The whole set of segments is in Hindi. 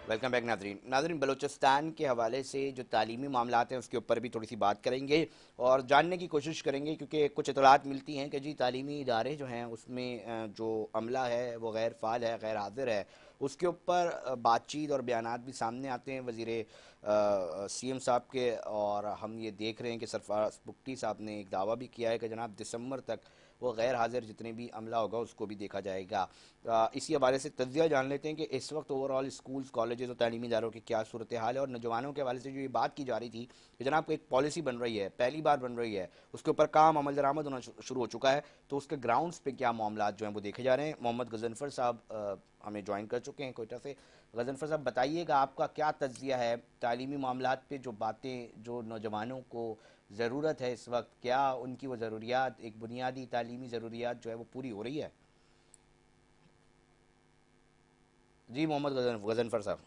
वेलकम बैक नाजरीन। नाजरीन, बलूचिस्तान के हवाले से जो तालीमी मामलात हैं उसके ऊपर भी थोड़ी सी बात करेंगे और जानने की कोशिश करेंगे, क्योंकि कुछ इतलात मिलती हैं कि जी तालीमी इदारे जो हैं उसमें जो अमला है वो गैर फ़ाल है, गैर हाजिर है। उसके ऊपर बातचीत और बयानात भी सामने आते हैं वज़ीर सीएम साहब के, और हम ये देख रहे हैं कि सरफराज बुगटी साहब ने एक दावा भी किया है कि जनाब दिसंबर तक वो गैर हाजिर जितने भी अमला होगा उसको भी देखा जाएगा। इसी हवाले से तज्जिया जान लेते हैं कि इस वक्त ओवरऑल स्कूल्स, कॉलेजेस और तालीमी इदारों की क्या सूरत हाल है, और नौजवानों के हवाले से जो ये बात की जा रही थी कि जनाब को एक पॉलिसी बन रही है, पहली बार बन रही है, उसके ऊपर काम अमल दरामद होना शुरू हो चुका है, तो उसके ग्राउंड्स पे क्या मामला जो हैं वो देखे जा रहे हैं। मोहम्मद गजनफर साहब हमें ज्वाइन कर चुके हैं कोयटा से। गजनफर साहब, बताइएगा आपका क्या तज्जिया है तालीमी मामलात पे, जो बातें जो नौजवानों को ज़रूरत है इस वक्त, क्या उनकी वो ज़रूरियात, एक बुनियादी तालीमी ज़रूरियात जो है वो पूरी हो रही है? जी मोहम्मद गजनफर साहब।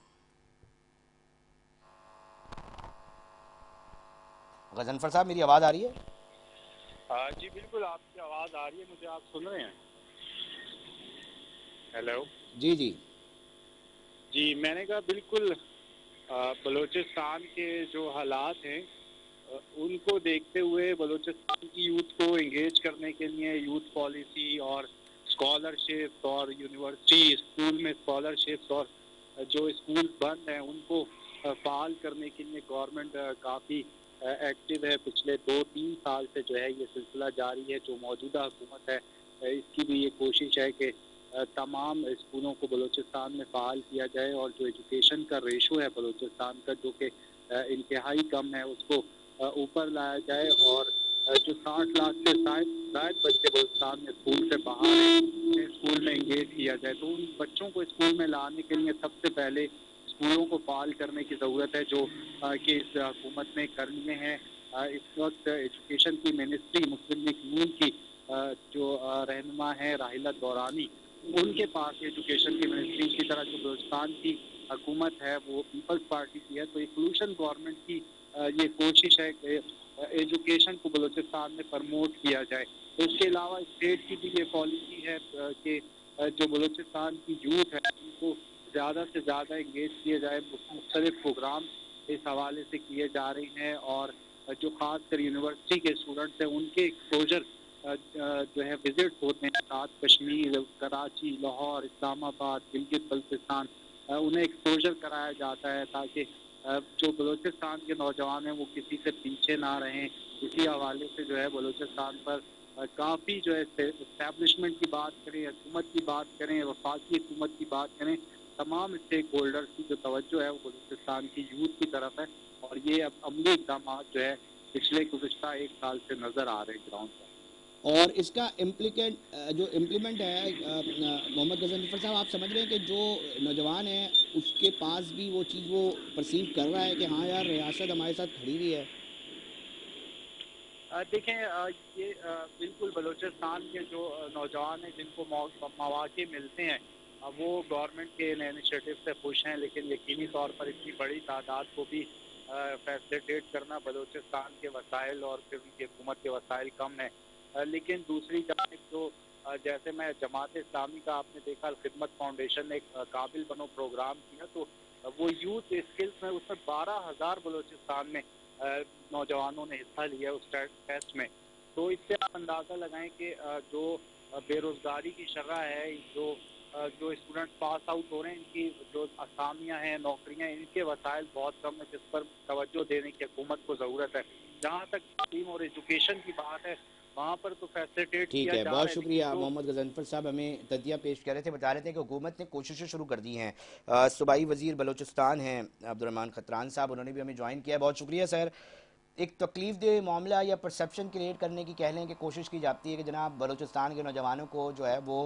गजनफर साहब, मेरी आवाज़ आ रही है? जी बिल्कुल, आपकी आवाज़ आ रही है मुझे। आप सुन रहे हैं? हेलो। जी जी। जी, मैंने कहा बिल्कुल। बलूचिस्तान के जो हालात हैं उनको देखते हुए बलूचिस्तान की यूथ को इंगेज करने के लिए यूथ पॉलिसी और स्कॉलरशिप और यूनिवर्सिटी स्कूल में स्कॉलरशिप्स और जो स्कूल बंद हैं उनको फ़ाल करने के लिए गवर्नमेंट काफ़ी एक्टिव है। पिछले 2-3 साल से जो है ये सिलसिला जारी है। जो मौजूदा हुकूमत है इसकी भी ये कोशिश है कि तमाम स्कूलों को बलूचिस्तान में फ़ाल किया जाए और जो एजुकेशन का रेशो है बलूचिस्तान का, जो कि इंतहाई कम है, उसको ऊपर लाया जाए। और जो 60 लाख से शायद बच्चे बलूचिस्तान में स्कूल से बाहर हैं उन्हें स्कूल में इंगेज किया जाए। तो उन बच्चों को स्कूल में लाने के लिए सबसे पहले स्कूलों को फ़ाल करने की ज़रूरत है, जो कि इस हुकूमत ने करनी है। इस वक्त एजुकेशन की मिनिस्ट्री मुस्लिम लीग नून की जो रहनुमा है राहिला दौरानी, उनके पास एजुकेशन की मिनिस्ट्री की तरह जो बलूचिस्तान की हुकूमत है वो पीपल्स पार्टी की है। तो एक सोल्यूशन गवर्नमेंट की ये कोशिश है कि एजुकेशन को बलूचिस्तान में प्रमोट किया जाए। तो इसके अलावा स्टेट की भी ये पॉलिसी है कि जो बलूचिस्तान की यूथ है उनको ज़्यादा से ज़्यादा इंगेज किया जाए। मुख्तलिफ प्रोग्राम इस हवाले से किए जा रहे हैं और जो खासकर यूनिवर्सिटी के स्टूडेंट्स हैं उनके एक्सपोजर जो है विजिट होते हैं साथ कश्मीर, कराची, लाहौर, इस्लामाबाद, गिलगित बल्तिस्तान, उन्हें एक्सपोजर कराया जाता है ताकि जो बलूचिस्तान के नौजवान हैं वो किसी से पीछे ना रहें। इसी हवाले से जो है बलूचिस्तान पर काफ़ी जो है इस्टेब्लिशमेंट की बात करें, हुकूमत की बात करें, वफाकी हुकूमत की बात करें, तमाम स्टेक होल्डर्स की जो तवज्जो है वो बलूचिस्तान की यूथ की तरफ है। और ये अब अमली इक़दाम जो है पिछले गुज़िश्ता 1 साल से नज़र आ रहे हैं ग्राउंड पर। और इसका जो इम्प्लीमेंट है, मोहम्मद गजनफर साहब, आप समझ रहे हैं कि जो नौजवान है उसके पास भी वो चीज़ वो परसीव कर रहा है कि हाँ यार रियासत हमारे साथ खड़ी हुई है? देखें, ये बिल्कुल बलूचिस्तान के जो नौजवान हैं जिनको मौके मिलते हैं वो गवर्नमेंट के इनिशिएटिव से खुश हैं, लेकिन यकीनी तौर पर इतनी बड़ी तादाद को भी फैसिलिटेट करना बलूचिस्तान के वसाइल और फिर उनकी हुकूमत के वसाइल कम है। लेकिन दूसरी जानिब जो जैसे मैं जमात इस्लामी का आपने देखा खिदमत फाउंडेशन ने एक काबिल बनो प्रोग्राम किया, तो वो यूथ स्किल्स में उसमें 12,000 बलूचिस्तान में नौजवानों ने हिस्सा लिया उस टेस्ट में। तो इससे आप अंदाज़ा लगाएं कि जो बेरोज़गारी की शरह है, जो स्टूडेंट पास आउट हो रहे हैं, इनकी जो असामियाँ हैं, नौकरियाँ, इनके वसाइल बहुत कम है, जिस पर तवज्जो देने की हुकूमत को ज़रूरत है। जहाँ तक तालीम और एजुकेशन की बात है वहाँ पर तो फैसिलिटेट ठीक किया है, जा बहुत रहा है, लेकिन शुक्रिया। जो मोहम्मद गजनफर साहब हमें तजिया पेश कर रहे थे, बता रहे थे कि हुकूमत ने कोशिशें शुरू कर दी हैं। सूबाई वजीर बलूचिस्तान हैं अब्दुर्रहमान खतरान साहब, उन्होंने भी हमें ज्वाइन किया है। बहुत शुक्रिया सर। एक तकलीफ दे मामला या परसेप्शन क्रिएट करने की कह लें कि कोशिश की जाती है कि जनाब बलूचिस्तान के नौजवानों को जो है वो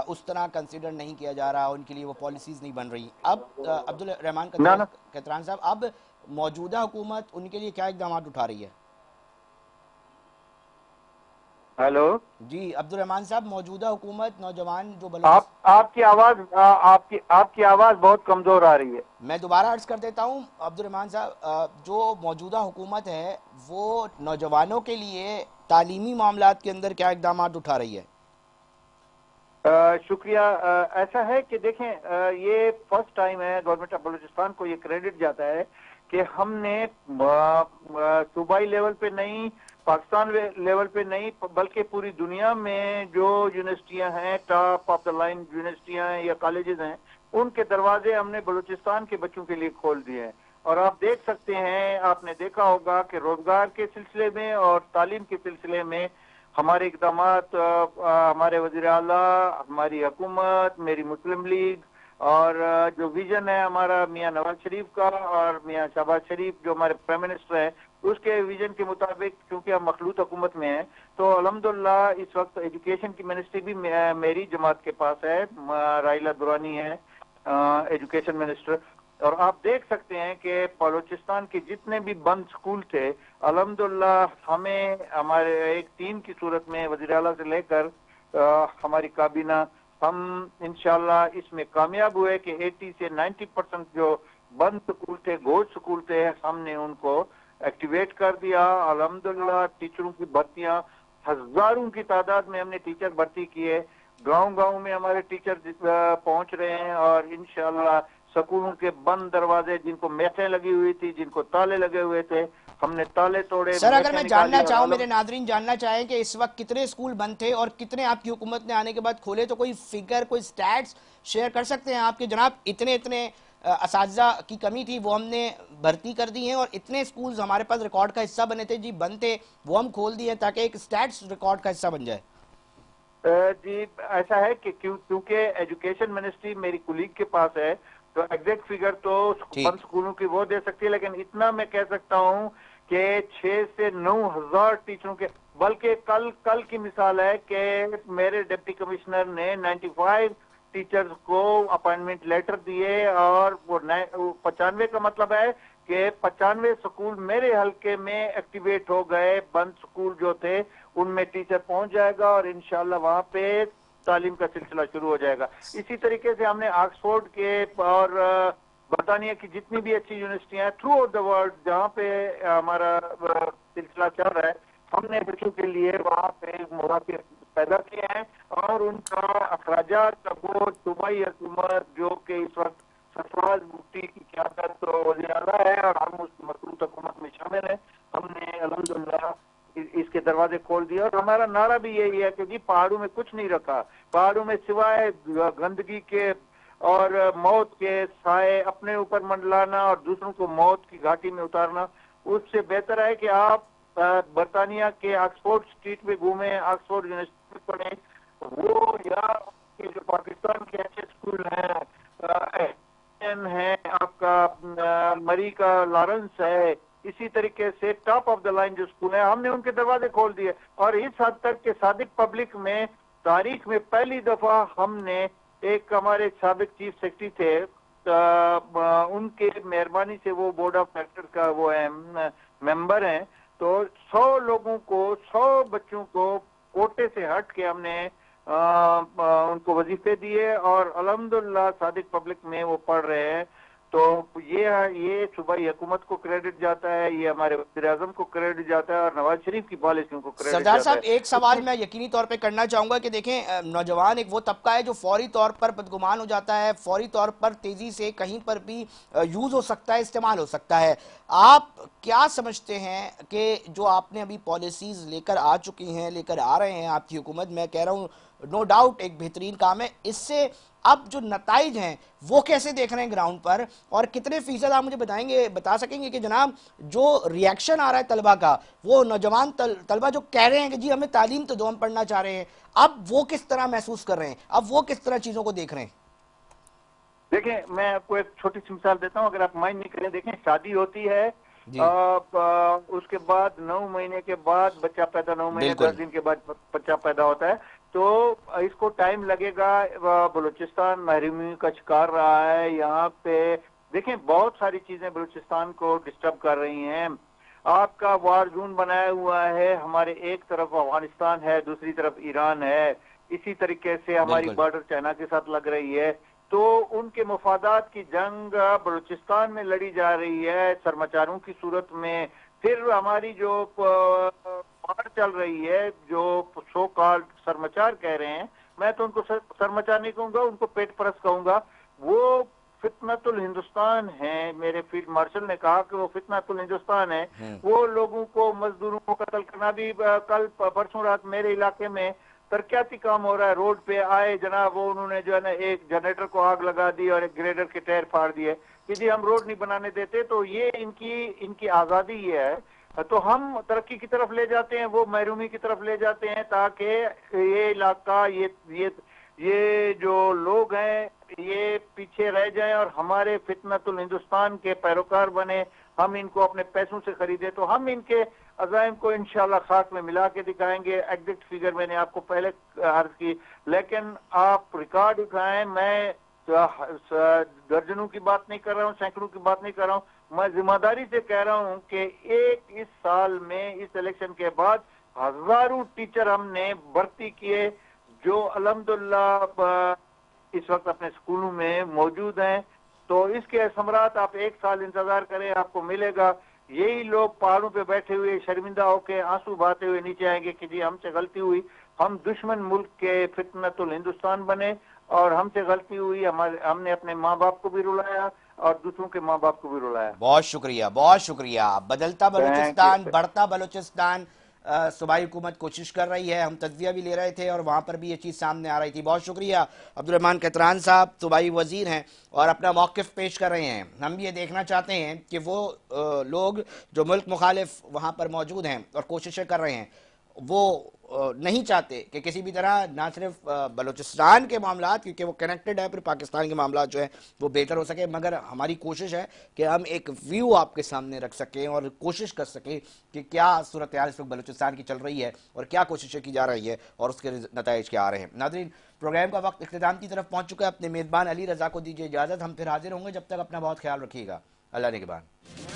उस तरह कंसिडर नहीं किया जा रहा, उनके लिए वो पॉलिसीज़ नहीं बन रही। अब अब्दुल रहमान ना ना खतरान साहब, अब मौजूदा हुकूमत उनके लिए क्या इकदाम उठा रही है? हेलो। जी अब्दुल रहमान साहब, मौजूदा हुकूमत नौजवान जो आपकी आवाज़ बहुत कमज़ोर आ रही है। मैं दोबारा अर्ज कर देता हूँ अब्दुल रहमान साहब, जो मौजूदा हुकूमत है वो नौजवानों के लिए तालीमी मामलात के अंदर क्या इकदाम उठा रही है? शुक्रिया। ऐसा है कि देखें, ये फर्स्ट टाइम है गवर्नमेंट ऑफ बलूचिस्तान को ये क्रेडिट जाता है कि हमने सूबाई लेवल पे नहीं, पाकिस्तान लेवल पे नहीं, बल्कि पूरी दुनिया में जो यूनिवर्सिटियां हैं, टॉप ऑफ द लाइन यूनिवर्सिटियां हैं या कॉलेजेस हैं, उनके दरवाजे हमने बलूचिस्तान के बच्चों के लिए खोल दिए हैं। और आप देख सकते हैं, आपने देखा होगा कि रोजगार के सिलसिले में और तालीम के सिलसिले में हमारे इकदाम, हमारे वजीर आला, हमारी हुकूमत, मेरी मुस्लिम लीग और जो विजन है हमारा मियां नवाज शरीफ का और मियां शहबाज शरीफ जो हमारे प्राइम मिनिस्टर है, उसके विजन के मुताबिक चूंकि हम मखलूत हुकूमत में हैं, तो अल्हम्दुलिल्लाह इस वक्त एजुकेशन की मिनिस्ट्री भी मेरी जमात के पास है। राइला दुरानी है एजुकेशन मिनिस्टर। और आप देख सकते हैं कि बलूचिस्तान के जितने भी बंद स्कूल थे, अल्हम्दुलिल्लाह हमें हमारे एक टीम की सूरत में वज़ीर आला से लेकर हमारी काबीना, हम इंशाल्लाह इसमें कामयाब हुए कि 80 से 90% जो बंद स्कूल थे, गोद स्कूल थे, हमने उनको एक्टिवेट कर दिया। अल्हम्दुलिल्लाह टीचरों की भर्तियां, हजारों की तादाद में हमने टीचर भर्ती किए। गांव-गांव में हमारे टीचर पहुंच रहे हैं और इंशाल्लाह स्कूलों के बंद दरवाजे, जिनको मेखें लगी हुई थी, जिनको ताले लगे हुए थे, हमने ताले तोड़े। सर, अगर मैं जानना चाहूँ, मेरे नादरीन जानना चाहें कि इस वक्त कितने स्कूल बंद थे और कितने आपकी हुकूमत ने आने के बाद खोले, तो कोई फिगर, कोई स्टैट्स शेयर कर सकते हैं आपके जनाब? इतने इतने असातिज़ा की कमी थी, वो हमने भर्ती कर दी है, और इतने स्कूल्स हमारे पास रिकॉर्ड का हिस्सा बने थे जी, बंद थे, वो हम खोल दिए ताकि एक स्टैट्स रिकॉर्ड का हिस्सा बन जाए। जी ऐसा है कि क्योंकि एजुकेशन मिनिस्ट्री मेरी कुलीग के पास है, तो एग्जैक्ट फिगर तो बंद स्कूलों की वो दे सकती है, लेकिन इतना मैं कह सकता हूँ कि 6 से 9 हजार टीचरों के, बल्कि कल की मिसाल है कि मेरे डिप्टी कमिश्नर ने 95 टीचर्स को अपॉइंटमेंट लेटर दिए, और वो 95 का मतलब है कि 95 स्कूल मेरे हल्के में एक्टिवेट हो गए। बंद स्कूल जो थे उनमें टीचर पहुंच जाएगा और इंशाल्लाह वहां पे तालीम का सिलसिला शुरू हो जाएगा। इसी तरीके से हमने ऑक्सफोर्ड के और बरतानिया की जितनी भी अच्छी यूनिवर्सिटियां हैं थ्रू आउट द वर्ल्ड, जहाँ पे हमारा सिलसिला चल रहा है, हमने बच्चों के लिए वहाँ पे मौके पैदा किए हैं और उनका अखराजात का बोझ सूबाई हुकूमत, जो कि इस वक्त सरफराज मुफ्ती की क़यादत तो वज़ीर आला है और हम उस मखलूत हुकूमत में शामिल हैं, हमने अल्हम्दुलिल्लाह इसके दरवाजे खोल दिए। और हमारा नारा भी यही है कि जी पहाड़ों में कुछ नहीं रखा, पहाड़ों में सिवाय गंदगी के और मौत के साए अपने ऊपर मंडलाना और दूसरों को मौत की घाटी में उतारना, उससे बेहतर है कि आप बरतानिया के ऑक्सफोर्ड स्ट्रीट में घूमें, ऑक्सफोर्ड यूनिवर्सिटी में पढ़ें, वो या जो पाकिस्तान के अच्छे स्कूल हैं आपका मरी का लॉरेंस है, इसी तरीके से टॉप ऑफ द लाइन जो स्कूल है, हमने उनके दरवाजे खोल दिए। और इस हद तक के सादिक पब्लिक में तारीख में पहली दफा हमने, एक हमारे साबिक चीफ सेक्रेटरी थे, उनके मेहरबानी से वो बोर्ड ऑफ डायरेक्टर का वो है मेंबर हैं, तो 100 लोगों को, 100 बच्चों को कोटे से हट के हमने उनको वजीफे दिए और अल्हम्दुलिल्लाह सादिक पब्लिक में वो पढ़ रहे हैं। तो ये सूबाई हुकूमत को क्रेडिट जाता है, ये हमारे वज़ीर-ए-आज़म को क्रेडिट जाता है और नवाज शरीफ की पॉलिसियों को क्रेडिट जाता है। सरदार साहब, एक सवाल मैं यकीनी तौर पे करना चाहूंगा कि देखें, नौजवान एक वो तबका है जो फौरी तौर पर बदगुमान हो जाता है, फौरी तौर पर तेजी से कहीं पर भी यूज हो सकता है, इस्तेमाल हो सकता है। आप क्या समझते हैं कि जो आपने अभी पॉलिसीज लेकर आ चुकी हैं, लेकर आ रहे हैं आपकी हुकूमत, मैं कह रहा हूँ नो डाउट एक बेहतरीन काम है, इससे अब जो नताइज हैं वो कैसे देख रहे हैं ग्राउंड पर, और कितने फीसद आप मुझे बता सकेंगे कि जनाब जो रिएक्शन आ रहा है तलबा का, वो नौजवान तलबा जो कह रहे हैं कि जी हमें तालीम तो दो, हम पढ़ना चाह रहे हैं, अब वो किस तरह महसूस कर रहे हैं, अब वो किस तरह चीजों को देख रहे हैं? देखें, मैं आपको एक छोटी सी मिसाल देता हूँ, अगर आप माइंड नहीं करें। देखें, शादी होती है, उसके बाद 9 महीने के बाद बच्चा पैदा, 9 महीने 10 दिन के बाद बच्चा पैदा होता है, तो इसको टाइम लगेगा। बलूचिस्तान महरूमी का शिकार रहा है। यहाँ पे देखें, बहुत सारी चीजें बलूचिस्तान को डिस्टर्ब कर रही हैं। आपका वार जोन बनाया हुआ है, हमारे एक तरफ अफगानिस्तान है, दूसरी तरफ ईरान है, इसी तरीके से हमारी बॉर्डर चाइना के साथ लग रही है, तो उनके मफादात की जंग बलूचिस्तान में लड़ी जा रही है सरमाचारों की सूरत में। फिर हमारी जो वार चल रही है, जो सो कॉल्ड सरमाचार कह रहे हैं, मैं तो उनको सर मचा नहीं कहूंगा, उनको पेट परस कहूंगा। वो फितनतुल हिंदुस्तान है, मेरे फील्ड मार्शल ने कहा कि वो फितनतुल हिंदुस्तान है। वो लोगों को, मजदूरों को कत्ल करना भी, कल परसों रात मेरे इलाके में तरक्याती काम हो रहा है, रोड पे आए जनाब, वो उन्होंने जो है ना एक जनरेटर को आग लगा दी और एक ग्रेडर के टायर फाड़ दिए कि जी हम रोड नहीं बनाने देते। तो ये इनकी आजादी ये है। तो हम तरक्की की तरफ ले जाते हैं, वो महरूमी की तरफ ले जाते हैं, ताकि ये इलाका, ये जो लोग हैं ये पीछे रह जाएं और हमारे फितनतुल हिंदुस्तान के पैरोकार बने, हम इनको अपने पैसों से खरीदे। तो हम इनके अज़ाइम को इंशाल्लाह खाक में मिला के दिखाएंगे। एग्जैक्ट फिगर मैंने आपको पहले अर्ज की, लेकिन आप रिकॉर्ड उठाएं, मैं दर्जनों की बात नहीं कर रहा हूं, सैकड़ों की बात नहीं कर रहा हूं, मैं जिम्मेदारी से कह रहा हूं कि इस साल में, इस इलेक्शन के बाद हजारों टीचर हमने भर्ती किए जो अल्हम्दुलिल्लाह इस वक्त अपने स्कूलों में मौजूद हैं। तो इसके समरात आप एक साल इंतजार करें, आपको मिलेगा। यही लोग पहाड़ों पे बैठे हुए शर्मिंदा होकर आंसू बहाते हुए नीचे आएंगे कि जी हमसे गलती हुई, हम दुश्मन मुल्क के फितनतुल हिंदुस्तान बने और हमसे गलती हुई, हमने अपने माँ बाप को भी रुलाया और दूसरों के माँ बाप को भी रुलाया। बहुत शुक्रिया, बहुत शुक्रिया। बदलता बलूचिस्तान, बढ़ता बलूचिस्तान, सूबाई हुकूमत कोशिश कर रही है, हम तजविया भी ले रहे थे और वहाँ पर भी ये चीज़ सामने आ रही थी। बहुत शुक्रिया। अब्दुर्रहमान कतरान साहब सूबाई वजीर हैं और अपना मौक़िफ़ पेश कर रहे हैं। हम भी ये देखना चाहते हैं कि वो लोग जो मुल्क मुखालिफ वहाँ पर मौजूद हैं और कोशिशें कर रहे हैं, वो नहीं चाहते कि किसी भी तरह ना सिर्फ बलूचिस्तान के मामलात, क्योंकि वो कनेक्टेड है, फिर पाकिस्तान के मामलात जो है वो बेहतर हो सके, मगर हमारी कोशिश है कि हम एक व्यू आपके सामने रख सकें और कोशिश कर सकें कि क्या सूरत हाल इस वक्त बलूचिस्तान की चल रही है और क्या कोशिशें की जा रही है और उसके नताइज क्या आ रहे हैं। नाज़रीन, प्रोग्राम का वक्त इख्तिताम की तरफ पहुँच चुका है। अपने मेज़बान अली रज़ा को दीजिए इजाज़त, हम फिर हाजिर होंगे। जब तक अपना बहुत ख्याल रखिएगा। अल्लाह निगहबान।